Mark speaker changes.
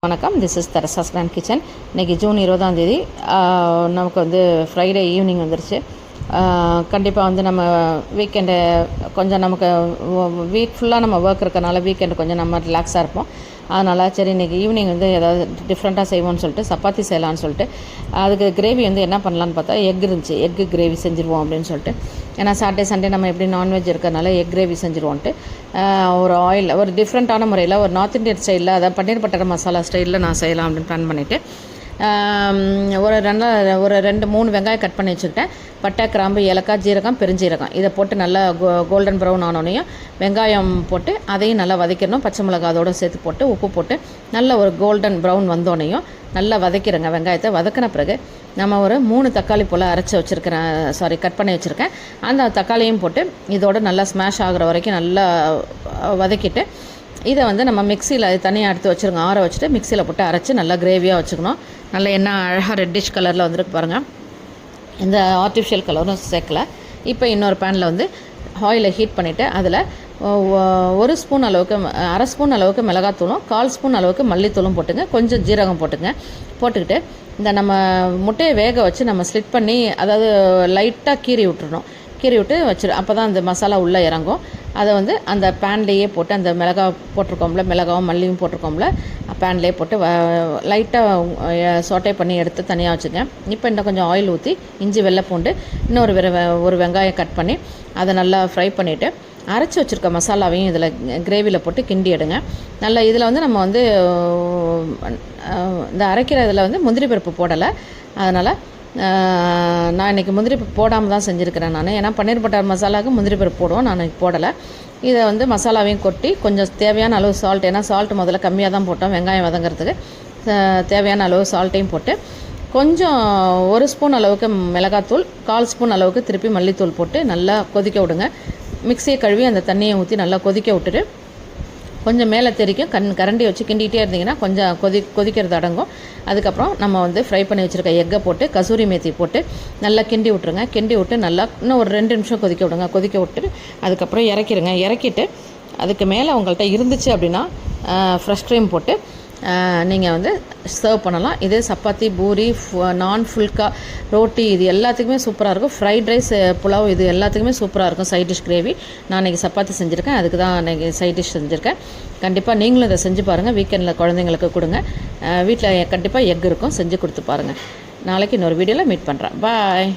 Speaker 1: வணக்கம், this is Teresa's grand kitchen. இன்றைக்கி June 20 நமக்கு வந்து ஃப்ரைடே ஈவினிங் வந்துருச்சு. கண்டிப்பாக வந்து நம்ம வீக்கெண்டு கொஞ்சம் நமக்கு வீக் ஃபுல்லாக நம்ம ஒர்க் இருக்கனால வீக்கெண்டு கொஞ்சம் நம்ம ரிலாக்ஸாக இருப்போம். அதனால் சரி இன்றைக்கி ஈவினிங் வந்து ஏதாவது டிஃப்ரெண்ட்டாக செய்வோம்னு சொல்லிட்டு சப்பாத்தி செய்யலான்னு சொல்லிட்டு அதுக்கு கிரேவி வந்து என்ன பண்ணலான்னு பார்த்தா எக் இருந்துச்சு. எக்கு கிரேவி செஞ்சுருவோம் அப்படின்னு சொல்லிட்டு, ஏன்னா சாட்டர்டே சண்டே நம்ம எப்படி நான்வெஜ் இருக்கிறனால எக் கிரேவி செஞ்சுருவோன்ட்டு ஒரு ஆயில் ஒரு டிஃப்ரெண்ட்டான முறையில் ஒரு நார்த் இந்தியன் ஸ்டைலில் அதாவது பன்னீர் பட்டர் மசாலா ஸ்டைலில் நான் செய்யலாம் அப்படின்னு பிளான் பண்ணிவிட்டு ஒரு 2-3 வெங்காயம் கட் பண்ணி வச்சுக்கிட்டேன். பட்டை, கிராம்பு, ஏலக்காய், ஜீரகம், பெருஞ்சீரகம் இதை போட்டு நல்லா கோல்டன் ப்ரௌன் ஆனோனையும் வெங்காயம் போட்டு அதையும் நல்லா வதக்கிடணும். பச்சை மிளகாய் அதோடு சேர்த்து போட்டு உப்பு போட்டு நல்ல ஒரு கோல்டன் ப்ரௌன் வந்தோடனையும் நல்லா வதக்கிடுங்க. வெங்காயத்தை வதக்கின பிறகு நம்ம ஒரு 3 தக்காளி போல் கட் பண்ணி வச்சுருக்கேன். அந்த தக்காளியும் போட்டு இதோட நல்லா ஸ்மாஷ் ஆகிற வரைக்கும் நல்லா வதக்கிட்டு இதை வந்து நம்ம மிக்சியில் தனியாக எடுத்து வச்சுருங்க. ஆற வச்சுட்டு மிக்சியில் போட்டு அரைச்சி நல்லா கிரேவியாக வச்சுக்கணும். நல்லா எண்ணெய் அழகாக ரெட்டிஷ் கலரில் வந்துருக்கு பாருங்கள். இந்த ஆர்டிஃபிஷியல் கலரும் சேர்க்கலை. இப்போ இன்னொரு பேனில் வந்து ஆயிலை ஹீட் பண்ணிவிட்டு அதில் 1 ஸ்பூன் அளவுக்கு அரை ஸ்பூன் அளவுக்கு மிளகாத்தூளும் 1/4 ஸ்பூன் அளவுக்கு மல்லித்தூளும் போட்டுங்க. கொஞ்சம் ஜீரகம் போட்டுக்கிட்டு இந்த நம்ம முட்டையை வேக வச்சு நம்ம ஸ்லிட் பண்ணி அதாவது லைட்டாக கீறி விட்டு அப்போ தான் அந்த மசாலா உள்ளே இறங்கும். அதை வந்து அந்த பேன்லேயே போட்டு அந்த மிளகாவும் மல்லியும் போட்டிருக்கோம்ல பேன்லேயே போட்டு லைட்டாக சோட்டை பண்ணி எடுத்து தனியாக வச்சுக்கேன். இப்போ இன்னும் கொஞ்சம் ஆயில் ஊற்றி இஞ்சி, வெள்ளை பூண்டு, ஒரு வெங்காயம் கட் பண்ணி அதை நல்லா ஃப்ரை பண்ணிவிட்டு அரைச்சி வச்சுருக்க மசாலாவையும் இதில் கிரேவியில் போட்டு கிண்டி எடுங்க. நல்லா இதில் வந்து நம்ம வந்து இந்த அரைக்கிற இதில் வந்து முந்திரி பருப்பு போடலை. அதனால் நான் இன்றைக்கி முந்திரி பருப்பு போடாமல் தான் செஞ்சுருக்கிறேன் நான். ஏன்னா பன்னீர் பட்டர் மசாலாவுக்கு முந்திரி பருப்பு போடுவோம், நான் இன்றைக்கி போடலை. இதை வந்து மசாலாவையும் கொட்டி கொஞ்சம் தேவையான அளவு சால்ட், ஏன்னா சால்ட்டு முதல்ல கம்மியாக தான் போட்டோம் வெங்காயம் வதங்கிறதுக்கு. தேவையான அளவு சால்ட்டையும் போட்டு கொஞ்சம் 1 ஸ்பூன் அளவுக்கு மிளகாத்தூள், 1/4 ஸ்பூன் அளவுக்கு திருப்பி மல்லித்தூள் போட்டு நல்லா கொதிக்க விடுங்க. மிக்சியை கழுவி அந்த தண்ணியை ஊற்றி நல்லா கொதிக்க விட்டுட்டு கொஞ்சம் மேலே தெரிக்கும் கரண்டி வச்சு கிண்டிகிட்டே இருந்தீங்கன்னா கொஞ்சம் கொதிக்கிறது அடங்கும். அதுக்கப்புறம் நம்ம வந்து ஃப்ரை பண்ணி வச்சுருக்க எக்கை போட்டு கசூரி மேத்தி போட்டு நல்லா கிண்டி விட்ருங்க. கிண்டி விட்டு நல்லா இன்னும் ஒரு 2 நிமிஷம் கொதிக்க விட்டுட்டு அதுக்கப்புறம் இறக்கிட்டு அதுக்கு மேலே உங்கள்கிட்ட இருந்துச்சு அப்படின்னா ஃப்ரெஷ் க்ரீம் போட்டு நீங்கள் வந்து சர்வ் பண்ணலாம். இது சப்பாத்தி, பூரி, நான், ஃபுல்கா, ரோட்டி இது எல்லாத்துக்குமே சூப்பராக இருக்கும். ஃப்ரைட் ரைஸ், புலாவ் இது எல்லாத்துக்குமே சூப்பராக இருக்கும். சைட் டிஷ் கிரேவி நான் இன்றைக்கி சப்பாத்தி செஞ்சுருக்கேன், அதுக்கு தான் இன்றைக்கி சைட் டிஷ் செஞ்சுருக்கேன். கண்டிப்பாக நீங்களும் இதை செஞ்சு பாருங்கள். வீக்கெண்டில் குழந்தைங்களுக்கு கொடுங்க. வீட்டில் கண்டிப்பாக எக் இருக்கும், செஞ்சு கொடுத்து பாருங்கள். நாளைக்கு இன்னொரு வீடியோவில் மீட் பண்ணுறேன். பாய்.